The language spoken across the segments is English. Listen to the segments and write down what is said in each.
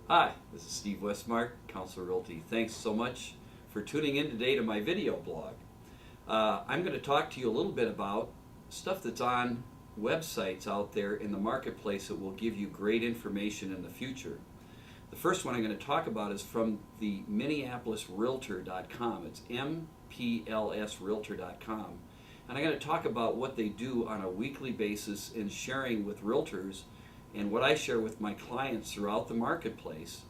Hi, this is Steve Westmark, Counselor Realty. Thanks so much for tuning in today to my video blog. I'm going to talk to you a little bit about stuff that's on websites out there in the marketplace that will give you great information in the future. The first one I'm going to talk about is from the MinneapolisRealtor.com. It's mplsrealtor.com. And I'm going to talk about what they do on a weekly basis in sharing with realtors and what I share with my clients throughout the marketplace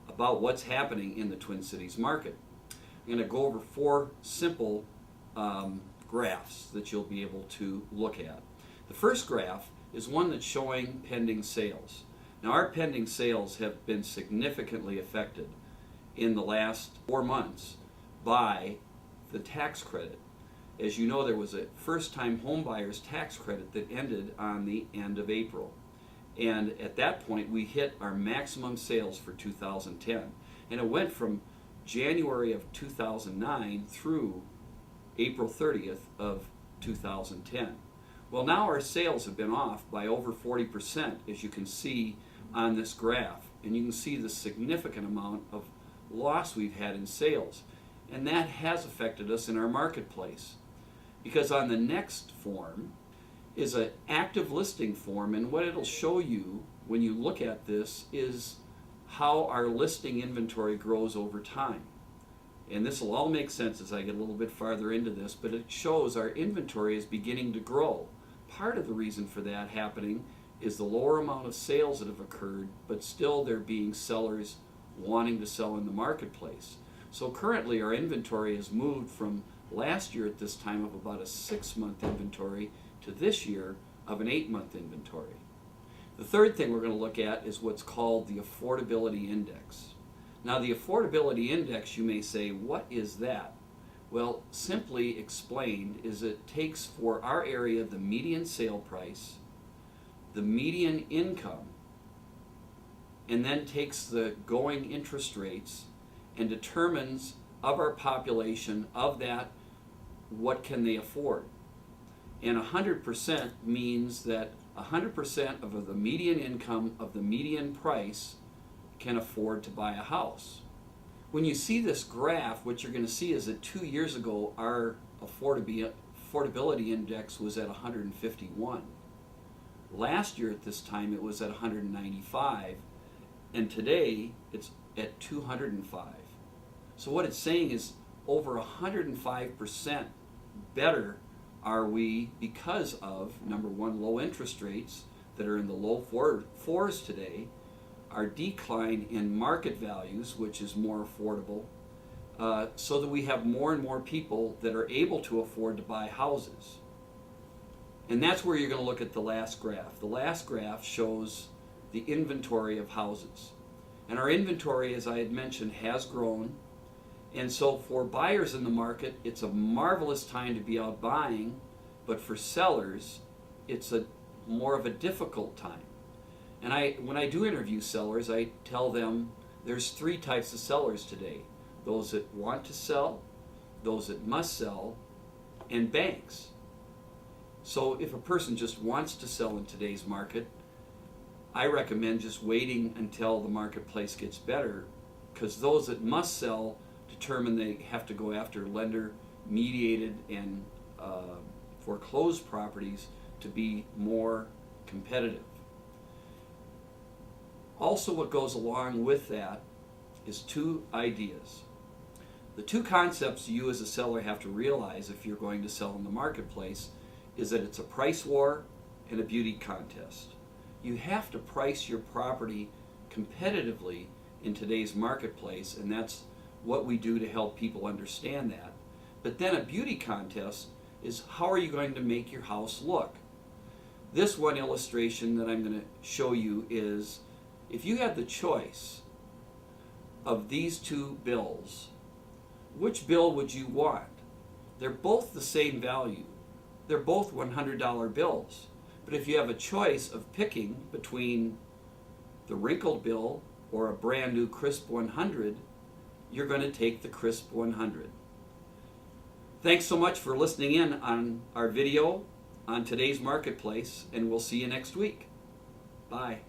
about what's happening in the Twin Cities market. I'm going to go over four simple graphs that you'll be able to look at. The first graph is one that's showing pending sales. Now, our pending sales have been significantly affected in the last 4 months by the tax credit. As you know, there was a first-time homebuyers tax credit that ended on the end of April. And at that point, we hit our maximum sales for 2010. And it went from January of 2009 through April 30th of 2010. Well, now our sales have been off by over 40%, as you can see on this graph. And you can see the significant amount of loss we've had in sales. And that has affected us in our marketplace. Because on the next form is an active listing form, and what it'll show you when you look at this is how our listing inventory grows over time. And this will all make sense as I get a little bit farther into this, but it shows our inventory is beginning to grow. Part of the reason for that happening is the lower amount of sales that have occurred, but still there being sellers wanting to sell in the marketplace. So currently our inventory has moved from last year at this time of about a 6-month inventory to this year of an 8-month inventory. The third thing we're going to look at is what's called the Affordability Index. Now, the Affordability Index, you may say, what is that? Well, simply explained is it takes for our area the median sale price, the median income, and then takes the going interest rates and determines of our population, of that, what can they afford. And 100% means that 100% of the median income of the median price can afford to buy a house. When you see this graph, what you're going to see is that 2 years ago our affordability index was at 151. Last year at this time it was at 195, and today it's at 205. So what it's saying is over 105% better are we because of, number one, low interest rates that are in the low fours today, our decline in market values, which is more affordable, so that we have more and more people that are able to afford to buy houses. And that's where you're going to look at the last graph. The last graph shows the inventory of houses. And our inventory, as I had mentioned, has grown. And so for buyers in the market, it's a marvelous time to be out buying, but for sellers, it's more of a difficult time. And when I do interview sellers, I tell them there's 3 types of sellers today: those that want to sell, those that must sell, and banks. So if a person just wants to sell in today's market, I recommend just waiting until the marketplace gets better, because those that must sell determine they have to go after lender mediated and foreclosed properties to be more competitive. Also, what goes along with that is 2 ideas. The 2 concepts you as a seller have to realize if you're going to sell in the marketplace is that it's a price war and a beauty contest. You have to price your property competitively in today's marketplace, and that's what we do to help people understand that. But then a beauty contest is how are you going to make your house look? This one illustration that I'm going to show you is if you had the choice of these 2 bills, which bill would you want? They're both the same value. They're both $100 bills. But if you have a choice of picking between the wrinkled bill or a brand new crisp 100, you're going to take the crisp 100. Thanks so much for listening in on our video on today's marketplace, and we'll see you next week. Bye.